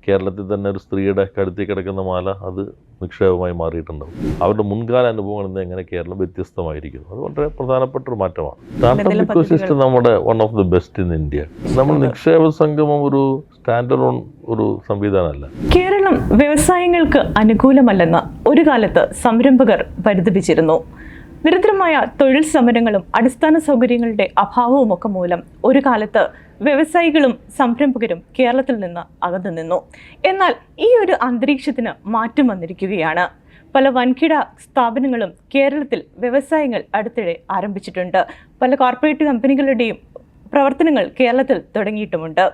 കേരളത്തിൽ തന്നെ ഒരു സ്ത്രീയുടെ കഴുത്തിൽ കിടക്കുന്ന മാല അത് നിക്ഷേപമായി മാറിയിട്ടുണ്ടാവും. അവരുടെ മുൻകാല അനുഭവങ്ങളിൽ നിന്ന് എങ്ങനെ കേരളം വ്യത്യസ്തമായിരിക്കുന്നു, അത് വളരെ പ്രധാനപ്പെട്ട ഒരു മാറ്റമാണ്. സ്റ്റാർട്ടപ്പ് ഇക്കോസിസ്റ്റം നമ്മുടെ one of the best in India. നമ്മൾ നിക്ഷേപ സംഗമം ഒരു സ്റ്റാൻഡേർഡ് ഓൺ ഒരു സംവിധാനമല്ല. കേരളം വ്യവസായങ്ങൾക്ക് അനുകൂലമല്ലെന്ന് ഒരു കാലത്ത് സംരംഭകർ പരിതപിച്ചിരുന്നു. നിരന്തരമായ തൊഴിൽ സമരങ്ങളും അടിസ്ഥാന സൗകര്യങ്ങളുടെ അഭാവവുമൊക്കെ മൂലം ഒരു കാലത്ത് വ്യവസായികളും സംരംഭകരും കേരളത്തിൽ നിന്ന് അകന്നു നിന്നു. എന്നാൽ ഈ ഒരു അന്തരീക്ഷത്തിന് മാറ്റം വന്നിരിക്കുകയാണ്. പല വൻകിട സ്ഥാപനങ്ങളും കേരളത്തിൽ വ്യവസായങ്ങൾ അടുത്തിടെ ആരംഭിച്ചിട്ടുണ്ട്. പല കോർപ്പറേറ്റ് കമ്പനികളുടെയും പ്രവർത്തനങ്ങൾ കേരളത്തിൽ തുടങ്ങിയിട്ടുമുണ്ട്.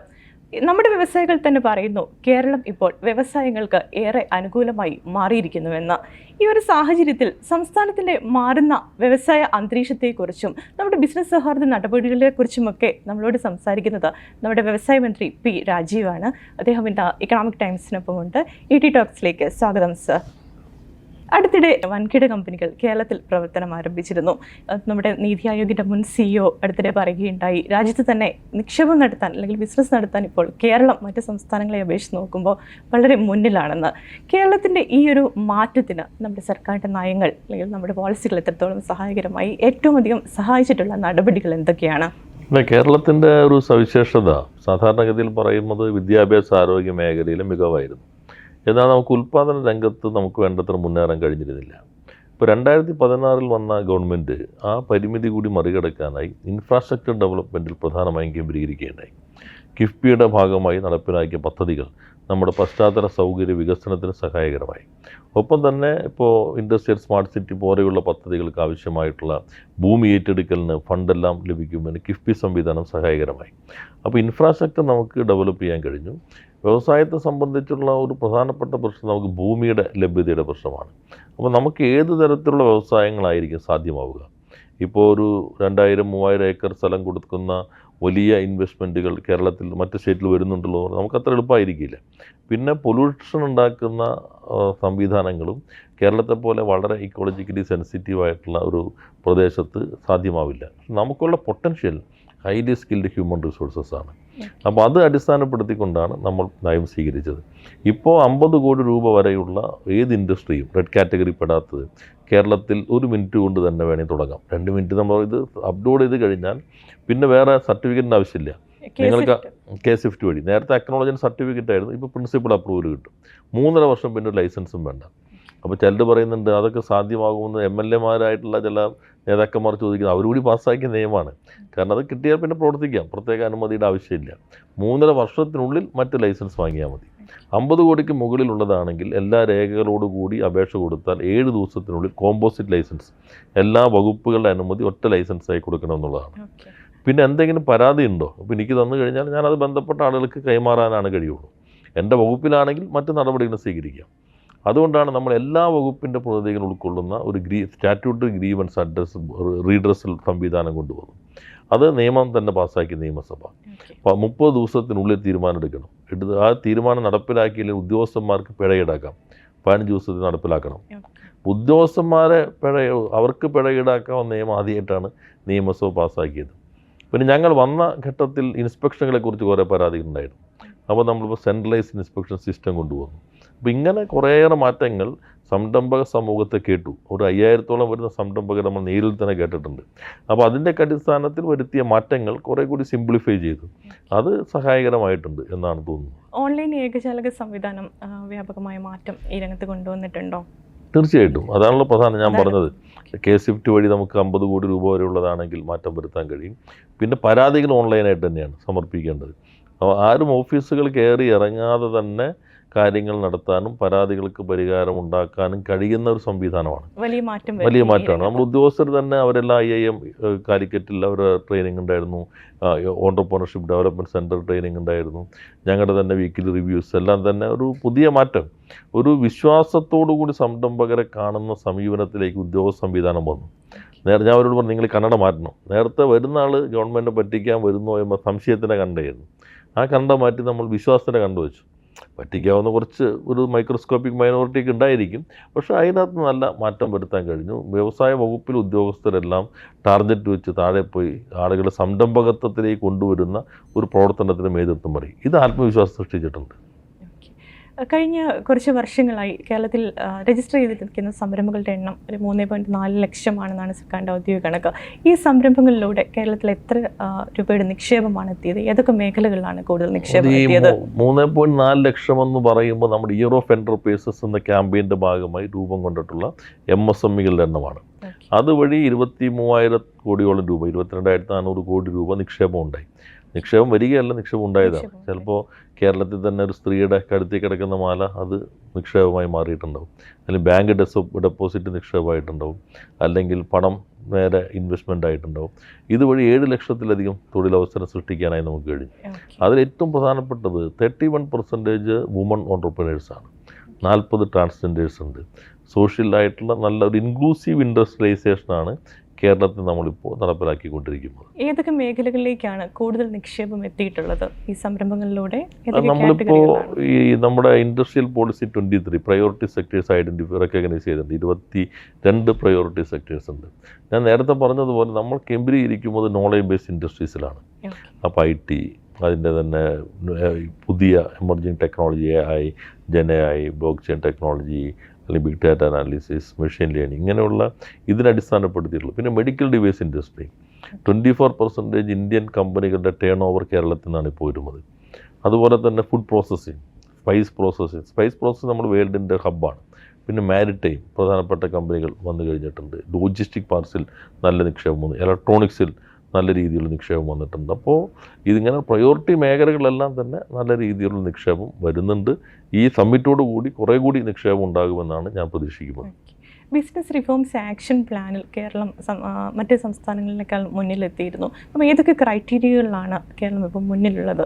നമ്മുടെ വ്യവസായികൾ തന്നെ പറയുന്നു കേരളം ഇപ്പോൾ വ്യവസായങ്ങൾക്ക് ഏറെ അനുകൂലമായി മാറിയിരിക്കുന്നുവെന്ന്. ഈ ഒരു സാഹചര്യത്തിൽ സംസ്ഥാനത്തിൻ്റെ മാറുന്ന വ്യവസായ അന്തരീക്ഷത്തെക്കുറിച്ചും നമ്മുടെ ബിസിനസ് സൗഹാർദ്ദ നടപടികളെക്കുറിച്ചുമൊക്കെ നമ്മളോട് സംസാരിക്കുന്നത് നമ്മുടെ വ്യവസായ മന്ത്രി പി രാജീവാണ്. അദ്ദേഹം ഇന്ന് ഇക്കണോമിക് ടൈംസിനൊപ്പമുണ്ട്. ET ടോക്സിലേക്ക് സ്വാഗതം സർ. അടുത്തിടെ വൻകിട കമ്പനികൾ കേരളത്തിൽ പ്രവർത്തനം ആരംഭിച്ചിരുന്നു. നമ്മുടെ നീതി ആയോഗിൻ്റെ മുൻ CEO അടുത്തിടെ പറയുകയുണ്ടായി, രാജ്യത്ത് തന്നെ നിക്ഷേപം നടത്താൻ അല്ലെങ്കിൽ ബിസിനസ് നടത്താൻ ഇപ്പോൾ കേരളം മറ്റ് സംസ്ഥാനങ്ങളെ അപേക്ഷിച്ച് നോക്കുമ്പോൾ വളരെ മുന്നിലാണെന്ന്. കേരളത്തിൻ്റെ ഈ ഒരു മാറ്റത്തിന് നമ്മുടെ സർക്കാരിൻ്റെ നയങ്ങൾ അല്ലെങ്കിൽ നമ്മുടെ പോളിസികൾ എത്രത്തോളം സഹായകരമായി, ഏറ്റവും അധികം സഹായിച്ചിട്ടുള്ള നടപടികൾ എന്തൊക്കെയാണ്? കേരളത്തിൻ്റെ ഒരു സവിശേഷത സാധാരണഗതിയിൽ പറയുന്നത് വിദ്യാഭ്യാസ ആരോഗ്യ മേഖലയിലെ മികവായിരുന്നു. എന്നാൽ നമുക്ക് ഉൽപ്പാദന രംഗത്ത് നമുക്ക് വേണ്ടത്ര മുന്നേറാൻ കഴിഞ്ഞിരുന്നില്ല. ഇപ്പോൾ 2016 വന്ന ഗവൺമെൻറ് ആ പരിമിതി കൂടി മറികടക്കാനായി ഇൻഫ്രാസ്ട്രക്ചർ ഡെവലപ്മെൻറ്റിൽ പ്രധാനമായും കേന്ദ്രീകരിക്കുകയുണ്ടായി. കിഫ്ബിയുടെ ഭാഗമായി നടപ്പിലാക്കിയ പദ്ധതികൾ നമ്മുടെ പശ്ചാത്തല സൗകര്യ വികസനത്തിന് സഹായകരമായി. ഒപ്പം തന്നെ ഇപ്പോൾ ഇൻഡസ്ട്രിയൽ സ്മാർട്ട് സിറ്റി പോലെയുള്ള പദ്ധതികൾക്ക് ആവശ്യമായിട്ടുള്ള ഭൂമി ഏറ്റെടുക്കലിന് ഫണ്ടെല്ലാം ലഭിക്കുമെന്ന് കിഫ്ബി സംവിധാനം സഹായകരമായി. അപ്പോൾ ഇൻഫ്രാസ്ട്രക്ചർ നമുക്ക് ഡെവലപ്പ് ചെയ്യാൻ കഴിഞ്ഞു. വ്യവസായത്തെ സംബന്ധിച്ചുള്ള ഒരു പ്രധാനപ്പെട്ട പ്രശ്നം നമുക്ക് ഭൂമിയുടെ ലഭ്യതയുടെ പ്രശ്നമാണ്. അപ്പോൾ നമുക്ക് ഏത് തരത്തിലുള്ള വ്യവസായങ്ങളായിരിക്കും സാധ്യമാവുക? ഇപ്പോൾ ഒരു 2000-3000 ഏക്കർ സ്ഥലം കൊടുക്കുന്ന വലിയ ഇൻവെസ്റ്റ്മെൻറ്റുകൾ കേരളത്തിൽ മറ്റ് സ്റ്റേറ്റിൽ വരുന്നുണ്ടല്ലോ, നമുക്കത്ര എളുപ്പമായിരിക്കില്ല. പിന്നെ പൊല്യൂഷൻ ഉണ്ടാക്കുന്ന സംവിധാനങ്ങളും കേരളത്തെ പോലെ വളരെ ഇക്കോളജിക്കലി സെൻസിറ്റീവായിട്ടുള്ള ഒരു പ്രദേശത്ത് സാധ്യമാവില്ല. നമുക്കുള്ള potential highly skilled human resources ആണ്. അപ്പോൾ അത് അടിസ്ഥാനപ്പെടുത്തിക്കൊണ്ടാണ് നമ്മൾ നയം സ്വീകരിച്ചത്. ഇപ്പോൾ 50 കോടി രൂപ വരെയുള്ള ഏത് ഇൻഡസ്ട്രിയും റെഡ് കാറ്റഗറി പെടാത്തത് കേരളത്തിൽ 1 മിനിറ്റ് കൊണ്ട് തന്നെ വേണമെങ്കിൽ തുടങ്ങാം. 2 മിനിറ്റ് നമ്മൾ ഇത് അപ്ലോഡ് ചെയ്ത് കഴിഞ്ഞാൽ പിന്നെ വേറെ സർട്ടിഫിക്കറ്റിൻ്റെ ആവശ്യമില്ല. നിങ്ങൾക്ക് K-SWIFT വഴി, നേരത്തെ അക്നോളജ്മെൻറ്റ് സർട്ടിഫിക്കറ്റ് ആയിരുന്നു, ഇപ്പോൾ പ്രിൻസിപ്പൽ അപ്രൂവൽ കിട്ടും. 3.5 വർഷം പിന്നെ ഒരു ലൈസൻസും വേണ്ട. അപ്പോൾ ചിലർ പറയുന്നുണ്ട് അതൊക്കെ സാധ്യമാകുമെന്ന്. MLA-മാരായിട്ടുള്ള ചില നേതാക്കന്മാർ ചോദിക്കുന്നത് അവരുകൂടി പാസ്സാക്കിയ നിയമമാണ്. കാരണം അത് കിട്ടിയാൽ പിന്നെ പ്രവർത്തിക്കാം, പ്രത്യേക അനുമതിയുടെ ആവശ്യമില്ല. 3.5 വർഷത്തിനുള്ളിൽ മറ്റ് ലൈസൻസ് വാങ്ങിയാൽ മതി. 50 കോടിക്ക് മുകളിലുള്ളതാണെങ്കിൽ എല്ലാ രേഖകളോടുകൂടി അപേക്ഷ കൊടുത്താൽ 7 ദിവസത്തിനുള്ളിൽ കോമ്പോസിറ്റ് ലൈസൻസ്, എല്ലാ വകുപ്പുകളുടെ അനുമതി ഒറ്റ ലൈസൻസായി കൊടുക്കണമെന്നുള്ളതാണ്. പിന്നെ എന്തെങ്കിലും പരാതി ഉണ്ടോ, അപ്പോൾ എനിക്ക് തന്നു കഴിഞ്ഞാൽ ഞാനത് ബന്ധപ്പെട്ട ആളുകൾക്ക് കൈമാറാനാണ് കഴിയുള്ളൂ. എൻ്റെ വകുപ്പിലാണെങ്കിൽ മറ്റ് നടപടികൾ സ്വീകരിക്കാം. അതുകൊണ്ടാണ് നമ്മൾ എല്ലാ വകുപ്പിൻ്റെ പ്രതിനിധികൾ ഉൾക്കൊള്ളുന്ന ഒരു സ്റ്റാറ്റ്യൂട്ടറി ഗ്രീവൻസ് അഡ്രസ് റീഡ്രസൽ സംവിധാനം കൊണ്ടുവന്നു. അത് നിയമം തന്നെ പാസ്സാക്കി നിയമസഭ. 30 ദിവസത്തിനുള്ളിൽ തീരുമാനം എടുക്കണം. ആ തീരുമാനം നടപ്പിലാക്കിയില്ലെങ്കിൽ ഉദ്യോഗസ്ഥന്മാർക്ക് പിഴ ഈടാക്കാം. 15 ദിവസത്തിൽ നടപ്പിലാക്കണം. ഉദ്യോഗസ്ഥന്മാരെ അവർക്ക് പിഴ ഈടാക്കാവുന്ന നിയമം ആദ്യമായിട്ടാണ് നിയമസഭ പാസ്സാക്കിയത്. പിന്നെ ഞങ്ങൾ വന്ന ഘട്ടത്തിൽ ഇൻസ്പെക്ഷനുകളെക്കുറിച്ച് കുറേ പരാതികളുണ്ടായിരുന്നു. അപ്പോൾ നമ്മളിപ്പോൾ സെൻട്രലൈസ്ഡ് ഇൻസ്പെക്ഷൻ സിസ്റ്റം കൊണ്ടുവന്നു. അപ്പോൾ ഇങ്ങനെ കുറേയേറെ മാറ്റങ്ങൾ സംരംഭക സമൂഹത്തെ കേട്ടു. ഒരു 5000-ഓളം വരുന്ന സംരംഭകർ നമ്മൾ നേരിൽ തന്നെ കേട്ടിട്ടുണ്ട്. അപ്പോൾ അതിൻ്റെ അടിസ്ഥാനത്തിൽ വരുത്തിയ മാറ്റങ്ങൾ കുറേ കൂടി സിംപ്ലിഫൈ ചെയ്തു. അത് സഹായകരമായിട്ടുണ്ട് എന്നാണ് തോന്നുന്നത്. ഓൺലൈൻ ഏകജാലക സംവിധാനം വ്യാപകമായ മാറ്റം ഈ രംഗത്ത് കൊണ്ടുവന്നിട്ടുണ്ടോ? തീർച്ചയായിട്ടും അതാണല്ലോ പ്രധാനം. ഞാൻ പറഞ്ഞത് K-SWIFT വഴി നമുക്ക് 50 കോടി രൂപ വരെ ഉള്ളതാണെങ്കിൽ മാറ്റം വരുത്താൻ കഴിയും. പിന്നെ പരാതികൾ ഓൺലൈനായിട്ട് തന്നെയാണ് സമർപ്പിക്കേണ്ടത്. ആരും ഓഫീസുകൾ കയറി ഇറങ്ങാതെ തന്നെ കാര്യങ്ങൾ നടത്താനും പരാതികൾക്ക് പരിഹാരം ഉണ്ടാക്കാനും കഴിയുന്ന ഒരു സംവിധാനമാണ്. വലിയ മാറ്റമാണ്. നമ്മൾ ഉദ്യോഗസ്ഥർ തന്നെ അവരെല്ലാം IIM കാലിക്കറ്റിൽ അവരുടെ ട്രെയിനിങ് ഉണ്ടായിരുന്നു, ഓൺട്രപ്രണർഷിപ്പ് ഡെവലപ്മെൻറ്റ് സെൻറ്റർ ട്രെയിനിങ് ഉണ്ടായിരുന്നു, ഞങ്ങളുടെ തന്നെ വീക്കിലി റിവ്യൂസ് എല്ലാം തന്നെ ഒരു പുതിയ മാറ്റം. ഒരു വിശ്വാസത്തോടു കൂടി സംരംഭകരെ കാണുന്ന സമീപനത്തിലേക്ക് ഉദ്യോഗ സംവിധാനം വന്നു. ഞാൻ അവരോട് പറഞ്ഞു നിങ്ങൾ കന്നഡ മാറ്റണം. നേരത്തെ വരുന്ന ആൾ ഗവൺമെൻറ് പറ്റിക്കാൻ വരുന്നോ എന്ന സംശയത്തിൻ്റെ കണ്ടായിരുന്നു. ആ കണ്ട മാറ്റി നമ്മൾ വിശ്വാസത്തിൻ്റെ കണ്ടുവച്ചു. പറ്റിക്കാവുന്ന കുറച്ച് ഒരു മൈക്രോസ്കോപ്പിക് മൈനോറിറ്റിക്ക് ഉണ്ടായിരിക്കും, പക്ഷേ അതിനകത്ത് നല്ല മാറ്റം വരുത്താൻ കഴിഞ്ഞു. വ്യവസായ വകുപ്പിൽ ഉദ്യോഗസ്ഥരെല്ലാം ടാർഗറ്റ് വെച്ച് താഴെ പോയി ആളുകളെ സംരംഭകത്വത്തിലേക്ക് കൊണ്ടുവരുന്ന ഒരു പ്രവർത്തനത്തിന് നേതൃത്വം പറയും. ഇത് ആത്മവിശ്വാസം സൃഷ്ടിച്ചിട്ടുണ്ട്. കഴിഞ്ഞ കുറച്ച് വർഷങ്ങളായി കേരളത്തിൽ രജിസ്റ്റർ ചെയ്തിരിക്കുന്ന സംരംഭങ്ങളുടെ എണ്ണം ഒരു 3.4 ലക്ഷമാണെന്നാണ് സർക്കാരിൻ്റെ ഔദ്യോഗിക കണക്ക്. ഈ സംരംഭങ്ങളിലൂടെ കേരളത്തിൽ എത്ര രൂപയുടെ നിക്ഷേപമാണ് എത്തിയത്? ഏതൊക്കെ മേഖലകളിലാണ് കൂടുതൽ നിക്ഷേപം എത്തിയത്? 3.4 ലക്ഷം എന്ന് പറയുമ്പോൾ നമ്മുടെ ഇയർ ഓഫ് എൻ്റർപ്രൈസസ് എന്ന ക്യാമ്പയിൻ്റെ ഭാഗമായി രൂപം കൊണ്ടിട്ടുള്ള MSMEകളുടെ എണ്ണമാണ്. അതുവഴി 23,000 കോടിയോളം രൂപ, 22,400 കോടി രൂപ നിക്ഷേപം ഉണ്ടായി. നിക്ഷേപം വരികയല്ല, നിക്ഷേപം ഉണ്ടായതാണ്. ചിലപ്പോൾ കേരളത്തിൽ തന്നെ ഒരു സ്ത്രീയുടെ കഴുത്തിൽ കിടക്കുന്ന മാല അത് നിക്ഷേപമായി മാറിയിട്ടുണ്ടാവും, അല്ലെങ്കിൽ ബാങ്ക് ഡെപ്പോസിറ്റ് നിക്ഷേപമായിട്ടുണ്ടാവും, അല്ലെങ്കിൽ പണം നേരെ ഇൻവെസ്റ്റ്മെൻ്റ് ആയിട്ടുണ്ടാവും. ഇതുവഴി 7 ലക്ഷത്തിലധികം തൊഴിലവസരം സൃഷ്ടിക്കാനായി നമുക്ക് കഴിഞ്ഞു. അതിൽ ഏറ്റവും പ്രധാനപ്പെട്ടത് 31% വുമൺ ഓൺട്രപ്രണേഴ്സാണ്, 40 ട്രാൻസ്ജെൻഡേഴ്സ് ഉണ്ട്. സോഷ്യലായിട്ടുള്ള നല്ലൊരു ഇൻക്ലൂസീവ് ഇൻഡസ്ട്രിയലൈസേഷനാണ് കേരളത്തിൽ നമ്മളിപ്പോൾ നടപ്പിലാക്കിക്കൊണ്ടിരിക്കുന്നത്. ഏതൊക്കെ മേഖലകളിലേക്കാണ് കൂടുതൽ നിക്ഷേപം എത്തിയിട്ടുള്ളത് ഈ സംരംഭങ്ങളിലൂടെ? നമ്മളിപ്പോൾ ഈ നമ്മുടെ industrial policy 23 priority sectors recognise ചെയ്തിട്ടുണ്ട്. 22 പ്രയോറിറ്റി സെക്ടേഴ്സ് ഉണ്ട്. ഞാൻ നേരത്തെ പറഞ്ഞതുപോലെ നമ്മൾ കേന്ദ്രീകരിക്കുന്നത് നോളേജ് ബേസ്ഡ് ഇൻഡസ്ട്രീസിലാണ്. അപ്പോൾ IT, അതിൻ്റെ തന്നെ പുതിയ emerging technology, AI, GenAI, blockchain technology, അല്ലെങ്കിൽ big data analysis, machine learning, ഇങ്ങനെയുള്ള ഇതിനടിസ്ഥാനപ്പെടുത്തിയിട്ടുള്ളൂ. പിന്നെ മെഡിക്കൽ ഡിവൈസ് ഇൻഡസ്ട്രി 24% ഇന്ത്യൻ കമ്പനികളുടെ ടേൺ ഓവർ കേരളത്തിൽ നിന്നാണ് ഇപ്പോൾ വരുന്നത്. അതുപോലെ തന്നെ ഫുഡ് പ്രോസസ്സിങ്, സ്പൈസ് പ്രോസസ്സിങ് നമ്മൾ വേൾഡിൻ്റെ ഹബ്ബാണ്. പിന്നെ മാരിടൈം പ്രധാനപ്പെട്ട കമ്പനികൾ വന്നു കഴിഞ്ഞിട്ടുണ്ട്. ലോജിസ്റ്റിക് പാർട്സിൽ നല്ല നിക്ഷേപം വന്നു, ഇലക്ട്രോണിക്സിൽ നല്ല രീതിയിലുള്ള നിക്ഷേപം വന്നിട്ടുണ്ട്. അപ്പോൾ ഇതിങ്ങനെ പ്രയോറിറ്റി മേഖലകളെല്ലാം തന്നെ നല്ല രീതിയിലുള്ള നിക്ഷേപം വരുന്നുണ്ട്. ഈ സമ്മിറ്റോടു കൂടി കുറേ കൂടി നിക്ഷേപം ഉണ്ടാകുമെന്നാണ് ഞാൻ പ്രതീക്ഷിക്കുന്നത്. ബിസിനസ് റിഫോംസ് ആക്ഷൻ പ്ലാനിൽ കേരളം മറ്റ് സംസ്ഥാനങ്ങളിനേക്കാൾ മുന്നിലെത്തിയിരുന്നു. അപ്പം ഏതൊക്കെ ക്രൈറ്റീരിയകളിലാണ് കേരളം ഇപ്പോൾ മുന്നിലുള്ളത്?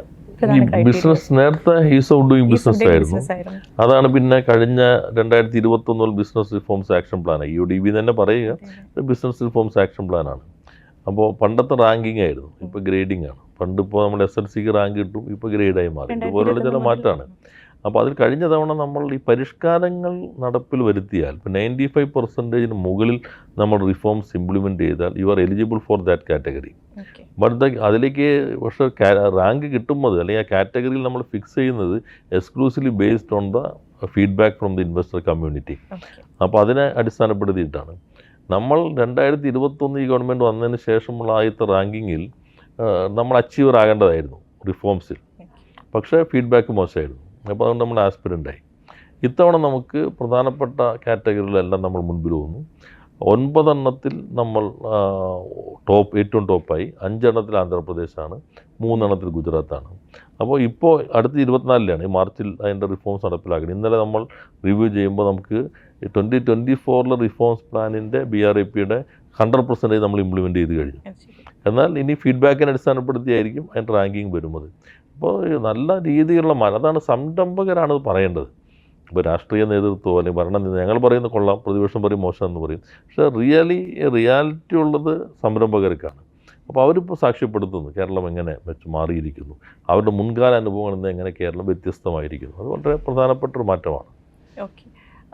ബിസിനസ് നേരത്തെ ഈസ് ഓഫ് ഡൂയിങ് ബിസിനസ് ആയിരുന്നു. അതാണ് പിന്നെ കഴിഞ്ഞ 2021 ബിസിനസ് റിഫോംസ് ആക്ഷൻ പ്ലാനാണ്. EODB തന്നെ പറയുക ബിസിനസ് റിഫോംസ് ആക്ഷൻ പ്ലാനാണ്. അപ്പോൾ പണ്ടത്തെ റാങ്കിങ് ആയിരുന്നു, ഇപ്പോൾ ഗ്രേഡിംഗ് ആണ്. പണ്ടിപ്പോൾ നമ്മൾ SLCക്ക് റാങ്ക് കിട്ടും, ഇപ്പോൾ ഗ്രേഡായി മാറി. ഇതുപോലുള്ള ചില മാറ്റമാണ്. അപ്പോൾ അതിൽ കഴിഞ്ഞ തവണ നമ്മൾ ഈ പരിഷ്കാരങ്ങൾ നടപ്പിൽ വരുത്തിയാൽ, ഇപ്പോൾ 95% മുകളിൽ നമ്മൾ റിഫോംസ് ഇംപ്ലിമെൻറ്റ് ചെയ്താൽ you are eligible for that category. But അതിലേക്ക് പക്ഷേ റാങ്ക് കിട്ടുന്നത്, അല്ലെങ്കിൽ ആ കാറ്റഗറിയിൽ നമ്മൾ ഫിക്സ് ചെയ്യുന്നത് exclusively based on the feedback from the investor community. അപ്പോൾ അതിനെ അടിസ്ഥാനപ്പെടുത്തിയിട്ടാണ് നമ്മൾ 2021 ഈ ഗവൺമെൻറ് വന്നതിന് ശേഷമുള്ള ആദ്യത്തെ റാങ്കിങ്ങിൽ നമ്മൾ അച്ചീവർ ആകേണ്ടതായിരുന്നു റിഫോംസിൽ. പക്ഷേ ഫീഡ്ബാക്ക് മോശമായിരുന്നു. അപ്പോൾ അതുകൊണ്ട് നമ്മൾ ആസ്പിരൻ്റായി. ഇത്തവണ നമുക്ക് പ്രധാനപ്പെട്ട കാറ്റഗറികളെല്ലാം നമ്മൾ മുൻപിൽ വന്നു. 9 എണ്ണത്തിൽ നമ്മൾ ഏറ്റവും ടോപ്പായി. 5 എണ്ണത്തിൽ ആന്ധ്രാപ്രദേശാണ്, 3 എണ്ണത്തിൽ ഗുജറാത്താണ്. അപ്പോൾ ഇപ്പോൾ അടുത്ത 24-ലാണ്, ഈ മാർച്ചിൽ അതിൻ്റെ റിഫോംസ് നടപ്പിലാക്കണം. ഇന്നലെ നമ്മൾ റിവ്യൂ ചെയ്യുമ്പോൾ നമുക്ക് 2024 റിഫോംസ് പ്ലാനിൻ്റെ BRAPയുടെ 100% നമ്മൾ ഇംപ്ലിമെൻറ്റ് ചെയ്ത് കഴിഞ്ഞു. എന്നാൽ ഇനി ഫീഡ്ബാക്കിനെ അടിസ്ഥാനപ്പെടുത്തിയായിരിക്കും അതിൻ്റെ റാങ്കിങ് വരുന്നത്. അപ്പോൾ നല്ല രീതിയിലുള്ള അതാണ് സംരംഭകരാണ് പറയേണ്ടത്. ഇപ്പോൾ രാഷ്ട്രീയ നേതൃത്വം അല്ലെങ്കിൽ ഭരണം ഞങ്ങൾ പറയുന്നത് കൊള്ളാം, പ്രതിപക്ഷം പറയും മോശമെന്ന് പറയും. പക്ഷേ റിയാലിറ്റി ഉള്ളത് സംരംഭകർക്കാണ്. അപ്പോൾ അവരിപ്പോൾ സാക്ഷ്യപ്പെടുത്തുന്നു കേരളം എങ്ങനെ മാറിയിരിക്കുന്നു, അവരുടെ മുൻകാല അനുഭവങ്ങളിൽ നിന്ന് എങ്ങനെ കേരളം വ്യത്യസ്തമായിരിക്കുന്നു. അത് വളരെ പ്രധാനപ്പെട്ടൊരു മാറ്റമാണ്. ഓക്കെ,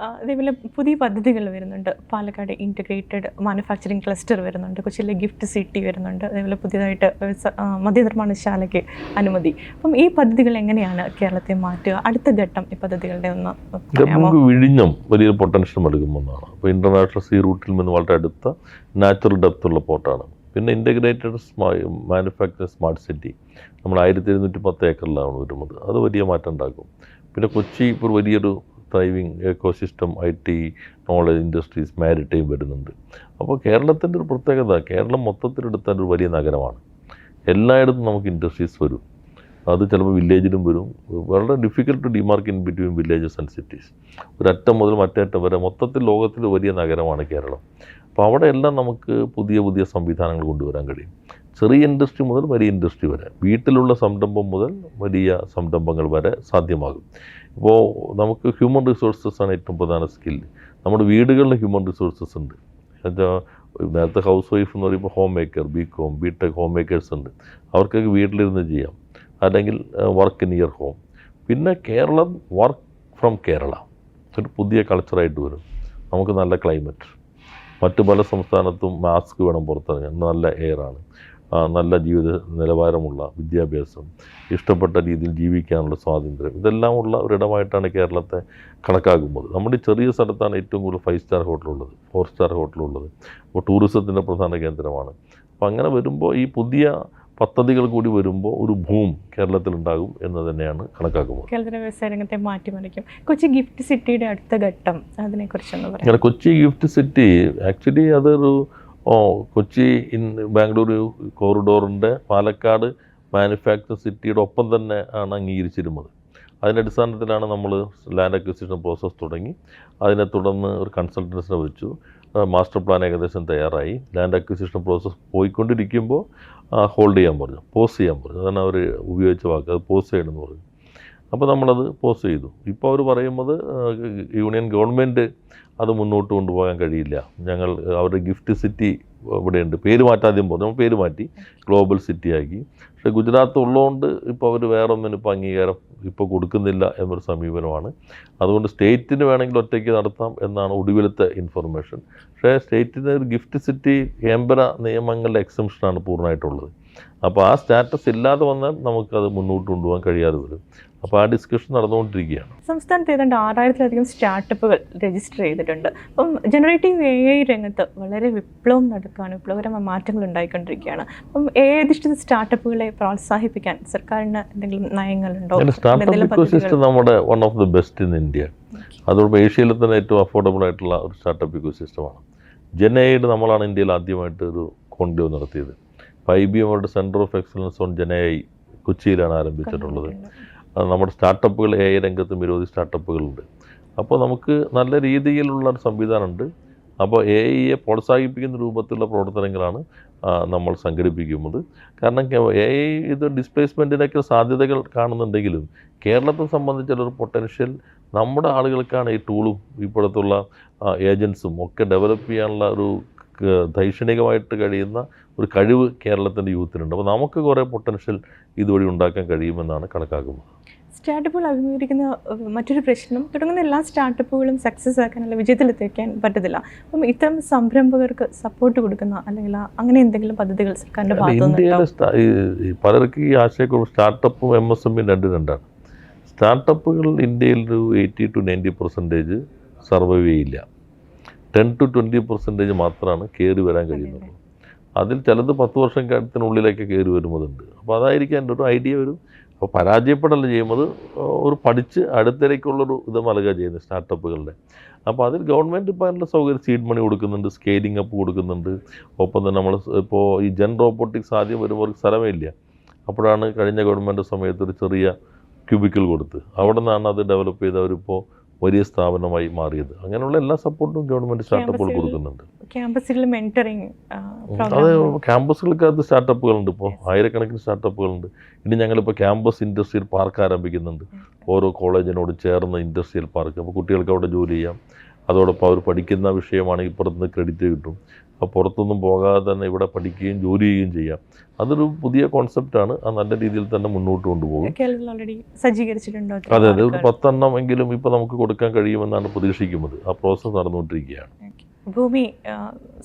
അതേപോലെ പുതിയ പദ്ധതികൾ വരുന്നുണ്ട്. പാലക്കാട് ഇൻറ്റഗ്രേറ്റഡ് മാനുഫാക്ചറിങ് ക്ലസ്റ്റർ വരുന്നുണ്ട്, കൊച്ചിയിലെ ഗിഫ്റ്റ് സിറ്റി വരുന്നുണ്ട്, അതേപോലെ പുതിയതായിട്ട് മദ്യനിർമ്മാണശാലയ്ക്ക് അനുമതി. അപ്പം ഈ പദ്ധതികൾ എങ്ങനെയാണ് കേരളത്തെ മാറ്റുക? അടുത്ത ഘട്ടം ഈ പദ്ധതികളുടെ ഒന്ന് നമുക്ക് വിഴിഞ്ഞം വലിയൊരു പൊട്ടൻഷ്യൽ നൽകുമെന്നാണ്. അപ്പോൾ ഇൻ്റർനാഷണൽ സീ റൂട്ടിൽ നിന്ന് വളരെ അടുത്ത നാച്ചുറൽ ഡെപ്തുള്ള പോർട്ടാണ്. പിന്നെ ഇൻറ്റഗ്രേറ്റഡ് മാനുഫാക്ചറിങ് സ്മാർട്ട് സിറ്റി നമ്മൾ 1710 ഏക്കറിലാണ് വരുന്നത്. അത് വലിയ മാറ്റം ഉണ്ടാക്കും. പിന്നെ കൊച്ചി ഇപ്പോൾ വലിയൊരു driving ecosystem, IT, knowledge industries, maritime വരുന്നുണ്ട്. അപ്പോൾ കേരളത്തിൻ്റെ ഒരു പ്രത്യേകത, കേരളം മൊത്തത്തിലെടുത്താൽ ഒരു വലിയ നഗരമാണ്. എല്ലായിടത്തും നമുക്ക് ഇൻഡസ്ട്രീസ് വരും. അത് ചിലപ്പോൾ വില്ലേജിലും വരും. വളരെ difficult to demark in between villages and cities. ഒരറ്റം മുതൽ മറ്റേ അറ്റം വരെ മൊത്തത്തിൽ ലോകത്തിൽ വലിയ നഗരമാണ് കേരളം. അപ്പോൾ അവിടെ എല്ലാം നമുക്ക് പുതിയ പുതിയ സംവിധാനങ്ങൾ കൊണ്ടുവരാൻ കഴിയും. ചെറിയ ഇൻഡസ്ട്രി മുതൽ വലിയ ഇൻഡസ്ട്രി വരെ, വീട്ടിലുള്ള സംരംഭം മുതൽ വലിയ സംരംഭങ്ങൾ വരെ സാധ്യമാകും. ഇപ്പോൾ നമുക്ക് ഹ്യൂമൻ റിസോഴ്സസ് ആണ് ഏറ്റവും പ്രധാന സ്കില്ല്. നമ്മുടെ വീടുകളിൽ ഹ്യൂമൻ റിസോഴ്സസ് ഉണ്ട്. നേരത്തെ ഹൗസ് വൈഫ് എന്ന് പറയുമ്പോൾ home maker, BCom, BTech home makers ഉണ്ട്. അവർക്കൊക്കെ വീട്ടിലിരുന്ന് ചെയ്യാം, അല്ലെങ്കിൽ വർക്ക് നിയർ ഹോം. പിന്നെ കേരളം വർക്ക് ഫ്രം കേരള ഒരു പുതിയ കൾച്ചറായിട്ട് വരും. നമുക്ക് നല്ല ക്ലൈമറ്റ്, മറ്റു പല സംസ്ഥാനത്തും മാസ്ക് വേണം പുറത്തിറങ്ങാൻ, നല്ല എയറാണ്. നല്ല ജീവിത നിലവാരമുള്ള വിദ്യാഭ്യാസം, ഇഷ്ടപ്പെട്ട രീതിയിൽ ജീവിക്കാനുള്ള സ്വാതന്ത്ര്യം, ഇതെല്ലാം ഉള്ള ഒരിടമായിട്ടാണ് കേരളത്തെ കണക്കാക്കുന്നത്. നമ്മുടെ ഈ ചെറിയ സ്ഥലത്താണ് ഏറ്റവും കൂടുതൽ 5 സ്റ്റാർ ഹോട്ടലുള്ളത്, 4 സ്റ്റാർ ഹോട്ടലുള്ളത്. അപ്പോൾ ടൂറിസത്തിൻ്റെ പ്രധാന കേന്ദ്രമാണ്. അപ്പോൾ അങ്ങനെ വരുമ്പോൾ ഈ പുതിയ പദ്ധതികൾ കൂടി വരുമ്പോൾ ഒരു ബൂം കേരളത്തിലുണ്ടാകും എന്ന് തന്നെയാണ് കണക്കാക്കുന്നത്. കേരളത്തിലെ വ്യവസായ രംഗത്തെ മാറ്റിമറിക്കും. കൊച്ചി ഗിഫ്റ്റ് സിറ്റിയുടെ അടുത്ത ഘട്ടം അതിനെക്കുറിച്ചൊന്ന് പറയാം. അങ്ങനെ കൊച്ചി ഗിഫ്റ്റ് സിറ്റി ആക്ച്വലി അതൊരു കൊച്ചി ബാംഗ്ലൂരു കോറിഡോറിൻ്റെ പാലക്കാട് മാനുഫാക്ചറിംഗ് സിറ്റിയുടെ ഒപ്പം തന്നെ ആണ് അംഗീകരിച്ചിരുന്നത്. അതിൻ്റെ അടിസ്ഥാനത്തിലാണ് നമ്മൾ ലാൻഡ് അക്വിസിഷൻ പ്രോസസ്സ് തുടങ്ങി. അതിനെ തുടർന്ന് ഒരു കൺസൾട്ടൻസിനെ വെച്ചു. മാസ്റ്റർ പ്ലാൻ ഏകദേശം തയ്യാറായി. ലാൻഡ് അക്വിസിഷൻ പ്രോസസ്സ് പോയിക്കൊണ്ടിരിക്കുമ്പോൾ ഹോൾഡ് ചെയ്യാൻ പറഞ്ഞു, പോസ് ചെയ്യാൻ പറഞ്ഞു. അതാണ് അവർ ഉപയോഗിച്ച വാക്ക്, അത് പോസ് ചെയ്യണമെന്ന് പറഞ്ഞു. അപ്പോൾ നമ്മളത് പോസ് ചെയ്തു. ഇപ്പോൾ അവർ പറയുന്നത് യൂണിയൻ ഗവൺമെൻറ് അത് മുന്നോട്ട് കൊണ്ടുപോകാൻ കഴിയില്ല, ഞങ്ങൾ അവരുടെ ഗിഫ്റ്റ് സിറ്റി ഇവിടെയുണ്ട്, പേര് മാറ്റാദ്യം പറഞ്ഞു. നമ്മൾ പേര് മാറ്റി ഗ്ലോബൽ സിറ്റി ആക്കി. പക്ഷേ ഗുജറാത്ത് ഉള്ളതുകൊണ്ട് ഇപ്പോൾ അവർ വേറെ ഒന്നിനും ഇപ്പോൾ അംഗീകാരം ഇപ്പോൾ കൊടുക്കുന്നില്ല എന്നൊരു സമീപനമാണ്. അതുകൊണ്ട് സ്റ്റേറ്റിന് വേണമെങ്കിൽ ഒറ്റയ്ക്ക് നടത്താം എന്നാണ് ഒടുവിലത്തെ ഇൻഫർമേഷൻ. പക്ഷേ സ്റ്റേറ്റിന് ഒരു ഗിഫ്റ്റ് സിറ്റി കേന്ദ്ര നിയമങ്ങളുടെ എക്സംഷനാണ് പൂർണ്ണമായിട്ടുള്ളത്. അപ്പോൾ ആ സ്റ്റാറ്റസ് ഇല്ലാതെ വന്നാൽ നമുക്കത് മുന്നോട്ട് കൊണ്ടുപോകാൻ കഴിയാതെ വരും. അപ്പോൾ ആ ഡിസ്കഷൻ നടന്നുകൊണ്ടിരിക്കുകയാണ്. സംസ്ഥാനത്ത് ഏതാണ്ട് 6000-ലധികം സ്റ്റാർട്ടപ്പുകൾ രജിസ്റ്റർ ചെയ്തിട്ടുണ്ട്. അപ്പം ജനറേറ്റീവ് AI രംഗത്ത് വളരെ വിപ്ലവം നടക്കുകയാണ്, വിപ്ലവകരമായ മാറ്റങ്ങൾ ഉണ്ടായിക്കൊണ്ടിരിക്കുകയാണ്. അപ്പം AI അധിഷ്ഠിത സ്റ്റാർട്ടപ്പുകളെ പ്രോത്സാഹിപ്പിക്കാൻ സർക്കാരിന് എന്തെങ്കിലും നയങ്ങളുണ്ടോ? സ്റ്റാർട്ടപ്പ് ഇക്കോസിസ്റ്റം നമ്മുടെ one of the best in India. അതോടൊപ്പം ഏഷ്യയിലെ തന്നെ ഏറ്റവും അഫോർഡബിൾ ആയിട്ടുള്ള ഒരു സ്റ്റാർട്ടപ്പ് ഇക്കോസിസ്റ്റമാണ്. ജെൻഎഐയുടെ നമ്മളാണ് ഇന്ത്യയിൽ ആദ്യമായിട്ട് ഒരു കോൺക്ലേവ് നടത്തിയത്. IBM അവരുടെ സെൻറ്റർ ഓഫ് എക്സലൻസ് ഓൺ ജെൻഎഐ കൊച്ചിയിലാണ് ആരംഭിച്ചിട്ടുള്ളത്. നമ്മുടെ സ്റ്റാർട്ടപ്പുകൾ AI രംഗത്ത് നിരവധി സ്റ്റാർട്ടപ്പുകളുണ്ട്. അപ്പോൾ നമുക്ക് നല്ല രീതിയിലുള്ള ഒരു സംവിധാനമുണ്ട്. അപ്പോൾ AIയെ പ്രോത്സാഹിപ്പിക്കുന്ന രൂപത്തിലുള്ള പ്രവർത്തനങ്ങളാണ് നമ്മൾ സംഘടിപ്പിക്കുന്നത്. കാരണം AI ഇത് ഡിസ്പ്ലേസ്മെൻറ്റിനൊക്കെ സാധ്യതകൾ കാണുന്നുണ്ടെങ്കിലും കേരളത്തെ സംബന്ധിച്ചുള്ളൊരു പൊട്ടൻഷ്യൽ നമ്മുടെ ആളുകൾക്കാണ് ഈ ടൂളും ഇപ്പോഴത്തുള്ള ഏജൻസും ഒക്കെ ഡെവലപ്പ് ചെയ്യാനുള്ള ഒരു ദൈക്ഷണികമായിട്ട് കഴിയുന്ന ഒരു കഴിവ് കേരളത്തിൻ്റെ യൂത്തിനുണ്ട്. അപ്പോൾ നമുക്ക് കുറേ പൊട്ടൻഷ്യൽ ഇതുവഴി ഉണ്ടാക്കാൻ കഴിയുമെന്നാണ് കണക്കാക്കുന്നത്. സ്റ്റാർട്ടപ്പുകൾ അഭിമുഖീകരിക്കുന്ന മറ്റൊരു പ്രശ്നം, തുടങ്ങുന്ന എല്ലാ സ്റ്റാർട്ടപ്പുകളും സക്സസ് ആക്കാനുള്ള വിജയത്തിലെത്തിക്കാൻ പറ്റത്തില്ല. അപ്പം ഇത്തരം സംരംഭകർക്ക് സപ്പോർട്ട് കൊടുക്കുന്ന അല്ലെങ്കിൽ അങ്ങനെ എന്തെങ്കിലും പദ്ധതികൾ സർക്കാരിൻ്റെ ഭാഗത്തുനിന്ന് പലർക്കും ഈ ആശയക്കുറവ്. സ്റ്റാർട്ടപ്പും MSME രണ്ടാണ്. സ്റ്റാർട്ടപ്പുകൾ ഇന്ത്യയിൽ ഒരു 80 to 90% സർവൈവ് ചെയ്യില്ല. 10 to 20% മാത്രമാണ് കയറി വരാൻ കഴിയുന്നത്. അതിൽ ചിലത് 10 വർഷത്തിനുള്ളിലേക്ക് കയറി വരുന്നതുണ്ട്. അപ്പോൾ അതായിരിക്കും എൻ്റെ ഒരു ഐഡിയ വരും. അപ്പോൾ പരാജയപ്പെടല്ല ചെയ്യുന്നത്, ഒരു പഠിച്ച് അടുത്തേക്കുള്ളൊരു ഇത് നൽകുക ചെയ്യുന്നത് സ്റ്റാർട്ടപ്പുകളുടെ. അപ്പോൾ അതിൽ ഗവൺമെൻറ് ഇപ്പോൾ അതിനുള്ള സൗകര്യം സീഡ് മണി കൊടുക്കുന്നുണ്ട്, സ്കെയിലിംഗ് അപ്പ് കൊടുക്കുന്നുണ്ട്. ഒപ്പം തന്നെ നമ്മൾ ഇപ്പോൾ ഈ ജെൻ റോബോട്ടിക്സ് ആദ്യം വരുമ്പോൾ ഒരു സ്ഥലമേ ഇല്ല. അപ്പോഴാണ് കഴിഞ്ഞ ഗവൺമെൻറ് സമയത്ത് ഒരു ചെറിയ ക്യൂബിക്കിൾ കൊടുത്ത് അവിടെ നിന്നാണ് അത് ഡെവലപ്പ് ചെയ്ത് അവരിപ്പോൾ വലിയ സ്ഥാപനമായി മാറിയത്. അങ്ങനെയുള്ള എല്ലാ സപ്പോർട്ടും ഗവൺമെൻറ് സ്റ്റാർട്ടപ്പുകൾ കൊടുക്കുന്നുണ്ട്. ക്യാമ്പസുകളിൽ മെന്ററിങ് അത് ക്യാമ്പസുകൾക്കകത്ത് സ്റ്റാർട്ടപ്പുകളുണ്ട്. ഇപ്പോൾ ആയിരക്കണക്കിന് സ്റ്റാർട്ടപ്പുകളുണ്ട്. ഇനി ഞങ്ങളിപ്പോൾ ക്യാമ്പസ് ഇൻഡസ്ട്രിയൽ പാർക്ക് ആരംഭിക്കുന്നുണ്ട്. ഓരോ കോളേജിനോട് ചേർന്ന് ഇൻഡസ്ട്രിയൽ പാർക്ക്. അപ്പോൾ കുട്ടികൾക്ക് അവിടെ ജോലി ചെയ്യാം. അതോടൊപ്പം അവർ പഠിക്കുന്ന വിഷയമാണെങ്കിൽ പുറത്തുനിന്ന് ക്രെഡിറ്റ് കിട്ടും. അപ്പോൾ പുറത്തൊന്നും പോകാതെ തന്നെ ഇവിടെ പഠിക്കുകയും ജോലി ചെയ്യുകയും ചെയ്യാം. അതൊരു പുതിയ കോൺസെപ്റ്റാണ്. അത് നല്ല രീതിയിൽ തന്നെ മുന്നോട്ട് കൊണ്ടുപോകും. സജ്ജീകരിച്ചിട്ടുണ്ടോ? അതെ അതെ, ഒരു 10 എണ്ണം എങ്കിലും ഇപ്പോൾ നമുക്ക് കൊടുക്കാൻ കഴിയുമെന്നാണ് പ്രതീക്ഷിക്കുന്നത്. ആ പ്രോസസ്സ് നടന്നുകൊണ്ടിരിക്കുകയാണ്. ഭൂമി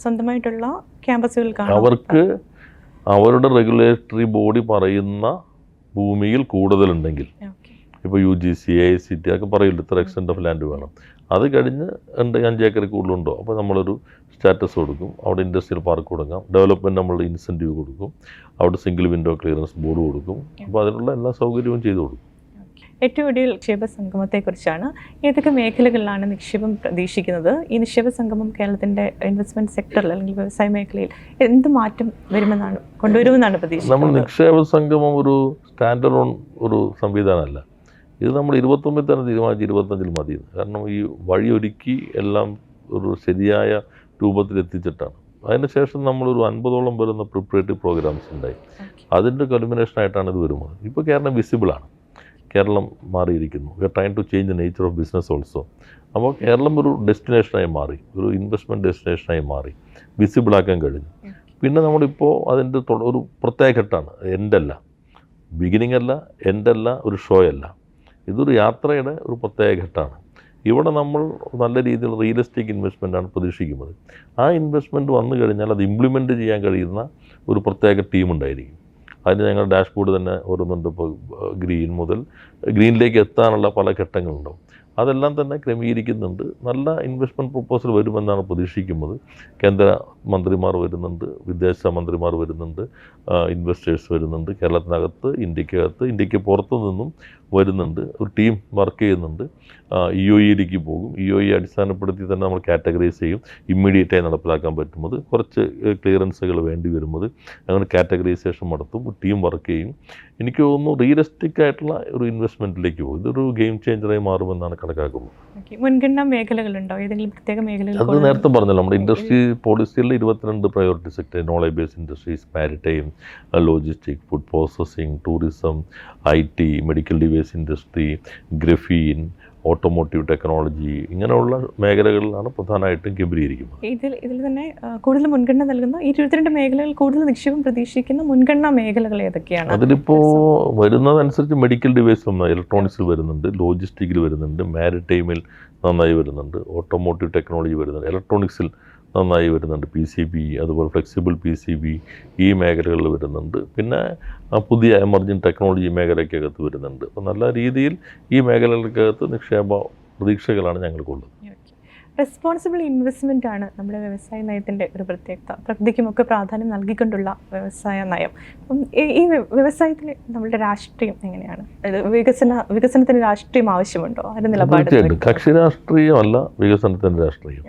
സ്വന്തമായിട്ടുള്ള ക്യാമ്പസുകൾക്കാണ് അവർക്ക് അവരുടെ റെഗുലേറ്ററി ബോഡി പറയുന്ന ഭൂമിയിൽ കൂടുതലുണ്ടെങ്കിൽ, ഇപ്പോൾ UGC AICT ഒക്കെ പറയില്ല ഇത്ര എക്സ്റ്റെൻറ്റ് ഓഫ് ലാൻഡ് വേണം. അത് കഴിഞ്ഞ് 5 ഏക്കർ കൂടുതലുണ്ടോ അപ്പോൾ നമ്മളൊരു സ്റ്റാറ്റസ് കൊടുക്കും. അവിടെ ഇൻഡസ്ട്രിയൽ പാർക്ക് കൊടുക്കാം. ഡെവലപ്മെൻറ്റ് നമ്മൾ ഇൻസെൻറ്റീവ് കൊടുക്കും. അവിടെ സിംഗിൾ വിൻഡോ ക്ലിയറൻസ് ബോർഡ് കൊടുക്കും. അപ്പോൾ അതിനുള്ള എല്ലാ സൗകര്യവും ചെയ്തു കൊടുക്കും. ഏറ്റവും ഒടുവിൽ നിക്ഷേപ സംഗമത്തെക്കുറിച്ചാണ്. ഏതൊക്കെ മേഖലകളിലാണ് നിക്ഷേപം പ്രതീക്ഷിക്കുന്നത്? ഈ നിക്ഷേപ സംഗമം കേരളത്തിൻ്റെ ഇൻവെസ്റ്റ്മെൻറ്റ് സെക്ടറിൽ അല്ലെങ്കിൽ വ്യവസായ മേഖലയിൽ എന്ത് മാറ്റം കൊണ്ടുവരുമെന്നാണ് പ്രതീക്ഷിക്കുന്നത്? നമ്മൾ നിക്ഷേപ സംഗമം ഒരു സ്റ്റാൻഡേർഡ് ഓൺ ഒരു സംവിധാനമല്ല. ഇത് നമ്മൾ 29 തന്നെ തീരുമാനിച്ച് 25 മതി. കാരണം ഈ വഴിയൊരുക്കി എല്ലാം ഒരു ശരിയായ രൂപത്തിലെത്തിച്ചിട്ടാണ്. അതിനുശേഷം നമ്മളൊരു 50ഓളം വരുന്ന പ്രിപ്പറേറ്റീവ് പ്രോഗ്രാംസ് ഉണ്ടായി. അതിൻ്റെ കൾമിനേഷനായിട്ടാണ് ഇത് വരുന്നത്. ഇപ്പോൾ കേരളം വിസിബിളാണ്. കേരളം മാറിയിരിക്കുന്നു. We are trying to change the nature of business also. അപ്പോൾ കേരളം ഒരു ഡെസ്റ്റിനേഷനായി മാറി, ഒരു ഇൻവെസ്റ്റ്മെൻറ്റ് ഡെസ്റ്റിനേഷനായി മാറി, വിസിബിളാക്കാൻ കഴിഞ്ഞു. പിന്നെ നമ്മളിപ്പോൾ അതിൻ്റെ ഒരു പ്രത്യേക ഘട്ടമാണ്. എൻഡല്ല, ബിഗിനിങ് അല്ല, എൻഡല്ല, ഒരു ഷോ അല്ല. ഇതൊരു യാത്രയുടെ ഒരു പ്രത്യേക ഘട്ടമാണ്. ഇവിടെ നമ്മൾ നല്ല രീതിയിൽ റിയലിസ്റ്റിക് ഇൻവെസ്റ്റ്മെൻറ്റാണ് പ്രതീക്ഷിക്കുന്നത്. ആ ഇൻവെസ്റ്റ്മെൻറ്റ് വന്നു കഴിഞ്ഞാൽ അത് ഇംപ്ലിമെൻറ്റ് ചെയ്യാൻ കഴിയുന്ന ഒരു പ്രത്യേക ടീം ഉണ്ടായിരിക്കും. അതിന് ഞങ്ങൾ ഡാഷ്ബോർഡ് തന്നെ ഓരോന്നുണ്ട്. ഇപ്പോൾ ഗ്രീനിലേക്ക് എത്താനുള്ള പല ഘട്ടങ്ങളുണ്ടാവും. അതെല്ലാം തന്നെ ക്രമീകരിക്കുന്നുണ്ട്. നല്ല ഇൻവെസ്റ്റ്മെൻറ്റ് പ്രൊപ്പോസൽ വരുമെന്നാണ് പ്രതീക്ഷിക്കുന്നത്. കേന്ദ്ര മന്ത്രിമാർ വരുന്നുണ്ട്, വിദേശ മന്ത്രിമാർ വരുന്നുണ്ട്, ഇൻവെസ്റ്റേഴ്സ് വരുന്നുണ്ട്. കേരളത്തിനകത്ത്, ഇന്ത്യക്ക് പുറത്തു നിന്നും വരുന്നുണ്ട്. ഒരു ടീം വർക്ക് ചെയ്യുന്നുണ്ട്. EOEയിലേക്ക് പോകും. EOE അടിസ്ഥാനപ്പെടുത്തി തന്നെ നമ്മൾ കാറ്റഗറൈസ് ചെയ്യും. ഇമ്മീഡിയറ്റായി നടപ്പിലാക്കാൻ പറ്റുന്നത്, കുറച്ച് ക്ലിയറൻസുകൾ വേണ്ടി വരുന്നത്, അങ്ങനെ കാറ്റഗറൈസേഷൻ നടത്തും. ടീം വർക്ക് ചെയ്യും. എനിക്ക് തോന്നുന്നു റിയലിസ്റ്റിക് ആയിട്ടുള്ള ഒരു ഇൻവെസ്റ്റ്മെൻറ്റിലേക്ക് പോകും. ഇതൊരു ഗെയിം ചേഞ്ചറായി മാറുമെന്നാണ് കണക്കാക്കുന്നത്. മുൻഗണനാ മേഖലകളുണ്ടോ? ഏതെങ്കിലും പ്രത്യേക മേഖലകൾ? അത് നേരത്തെ പറഞ്ഞല്ലോ, നമ്മുടെ ഇൻഡസ്ട്രി പോളിസിയിൽ 22 priority sector: knowledge based industries, maritime, logistic, food processing, tourism, IT, medical device industry, graphene, automotive technology, ഇങ്ങനെയുള്ള മേഖലകളിലാണ് പ്രധാനമായിട്ടും കേന്ദ്രീകരിക്കുന്നത്. ഇതിൽ തന്നെ കൂടുതൽ മുൻഗണന നൽകുന്ന 22 മേഖലകൾ, കൂടുതൽ നിക്ഷേപം പ്രതീക്ഷിക്കുന്ന മുൻഗണനാ മേഖലകൾ ഏതൊക്കെയാണ്? അതിലിപ്പോൾ വരുന്നതനുസരിച്ച് മെഡിക്കൽ ഡിവൈസ് ഇലക്ട്രോണിക്സിൽ വരുന്നുണ്ട്, ലോജിസ്റ്റിക്കിൽ വരുന്നുണ്ട്, മാരിടൈമിൽ നന്നായി വരുന്നുണ്ട്, ഓട്ടോമോട്ടീവ് ടെക്നോളജി വരുന്നുണ്ട്, ഇലക്ട്രോണിക്സിൽ നന്നായി വരുന്നുണ്ട്, PCB, അതുപോലെ ഫ്ലെക്സിബിൾ PCB, ഈ മേഖലകളിൽ വരുന്നുണ്ട്. പിന്നെ പുതിയ എമർജിങ് ടെക്നോളജി മേഖലയ്ക്കകത്ത് വരുന്നുണ്ട്. അപ്പോൾ നല്ല രീതിയിൽ ഈ മേഖലകൾക്കകത്ത് നിക്ഷേപ പ്രതീക്ഷകളാണ് ഞങ്ങൾക്കുള്ളത്. റെസ്പോൺസിബിൾ ഇൻവെസ്റ്റ്മെൻ്റ് ആണ് നമ്മുടെ വ്യവസായ നയത്തിൻ്റെ ഒരു പ്രത്യേകത. പ്രകൃതിക്കുമൊക്കെ പ്രാധാന്യം നൽകിക്കൊണ്ടുള്ള വ്യവസായ നയം. അപ്പം ഈ വ്യവസായത്തിൽ നമ്മുടെ രാഷ്ട്രീയം എങ്ങനെയാണ്? വികസനത്തിന് രാഷ്ട്രീയം ആവശ്യമുണ്ടോ? അതിന് നിലപാട്? കക്ഷി രാഷ്ട്രീയമല്ല വികസനത്തിൻ്റെ രാഷ്ട്രീയം.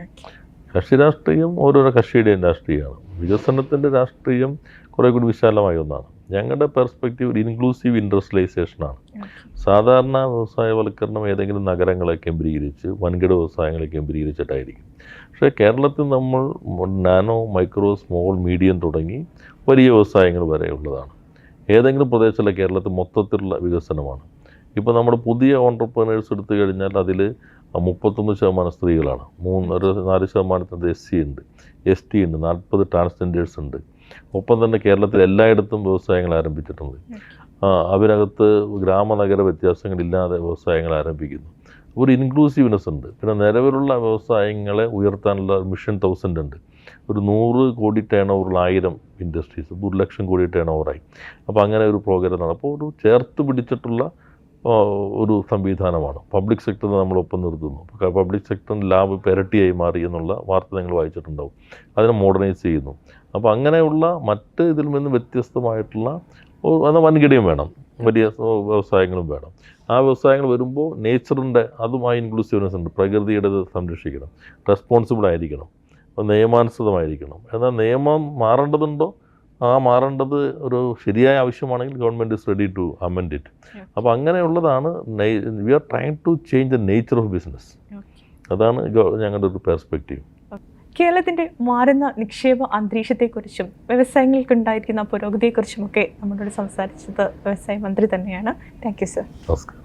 കക്ഷി രാഷ്ട്രീയം ഓരോരോ കക്ഷിയുടെയും രാഷ്ട്രീയമാണ്. വികസനത്തിൻ്റെ രാഷ്ട്രീയം കുറേ കൂടി വിശാലമായ ഒന്നാണ്. ഞങ്ങളുടെ പെർസ്പെക്റ്റീവ് ഇൻക്ലൂസീവ് ഇൻഡസ്ട്രിയലൈസേഷനാണ്. സാധാരണ വ്യവസായവൽക്കരണം ഏതെങ്കിലും നഗരങ്ങളെ കേന്ദ്രീകരിച്ച്, വൻകിട വ്യവസായങ്ങളെ കേന്ദ്രീകരിച്ചിട്ടായിരിക്കും. പക്ഷേ കേരളത്തിൽ നമ്മൾ നാനോ, മൈക്രോ, സ്മോൾ, മീഡിയം തുടങ്ങി വലിയ വ്യവസായങ്ങൾ വരെ ഉള്ളതാണ്. ഏതെങ്കിലും പ്രദേശത്തുള്ള കേരളത്തിൽ മൊത്തത്തിലുള്ള വികസനമാണ്. ഇപ്പോൾ നമ്മൾ പുതിയ ഓൺട്രപ്രനേഴ്സ് എടുത്തു കഴിഞ്ഞാൽ അതിൽ 31% സ്ത്രീകളാണ്, 4% SC ഉണ്ട്, ST ഉണ്ട്, 40 ട്രാൻസ്ജെൻഡേഴ്സ് ഉണ്ട്. ഒപ്പം തന്നെ കേരളത്തിൽ എല്ലായിടത്തും വ്യവസായങ്ങൾ ആരംഭിച്ചിട്ടുണ്ട്. അതിനകത്ത് ഗ്രാമനഗര വ്യത്യാസങ്ങളില്ലാതെ വ്യവസായങ്ങൾ ആരംഭിക്കുന്നു. ഒരു ഇൻക്ലൂസീവ്നെസ് ഉണ്ട്. പിന്നെ നിലവിലുള്ള വ്യവസായങ്ങളെ ഉയർത്താനുള്ള മിഷൻ 1000 ഉണ്ട്. ഒരു 100 കോടി turn ഓവറുള്ള 1000 industries, 1 lakh crore turn ഓവറായി. അപ്പോൾ അങ്ങനെ ഒരു പ്രോഗ്രാം ആണ്. അപ്പോൾ ഒരു ചേർത്ത് പിടിച്ചിട്ടുള്ള ഒരു സംവിധാനമാണ്. പബ്ലിക് സെക്ടറിനെ നമ്മളൊപ്പം നിർത്തുന്നു. പബ്ലിക് സെക്ടറിന് ലാഭ് ഇരട്ടിയായി മാറി എന്നുള്ള വാർത്ത നിങ്ങൾ വായിച്ചിട്ടുണ്ടാവും. അതിനെ മോഡേണൈസ് ചെയ്യുന്നു. അപ്പോൾ അങ്ങനെയുള്ള മറ്റ് ഇതിൽ നിന്ന് വ്യത്യസ്തമായിട്ടുള്ള വൻകിടയും വേണം, വലിയ വ്യവസായങ്ങളും വേണം. ആ വ്യവസായങ്ങൾ വരുമ്പോൾ നേച്ചറിൻ്റെ അതുമായി ഇൻക്ലൂസീവ്നെസ് ഉണ്ട്. പ്രകൃതിയുടെ സംരക്ഷിക്കണം, റെസ്പോൺസിബിൾ ആയിരിക്കണം, നിയമാനുസൃതമായിരിക്കണം. എന്നാൽ നിയമം മാറേണ്ടതുണ്ടോ? മാറേണ്ടത് ഒരു ശരിയായ ആവശ്യമാണെങ്കിൽ government is ready to amend it. അപ്പോൾ അങ്ങനെയുള്ളതാണ് we are trying to change the nature of business. അതാണ് ഞങ്ങളുടെ ഒരു പെർസ്പെക്റ്റീവ്. കേരളത്തിൻ്റെ മാറുന്ന നിക്ഷേപ അന്തരീക്ഷത്തെക്കുറിച്ചും വ്യവസായങ്ങൾക്കുണ്ടായിരിക്കുന്ന പുരോഗതിയെക്കുറിച്ചുമൊക്കെ നമ്മളോട് സംസാരിച്ചത് വ്യവസായ മന്ത്രി തന്നെയാണ്. Thank you sir. നമസ്കാരം.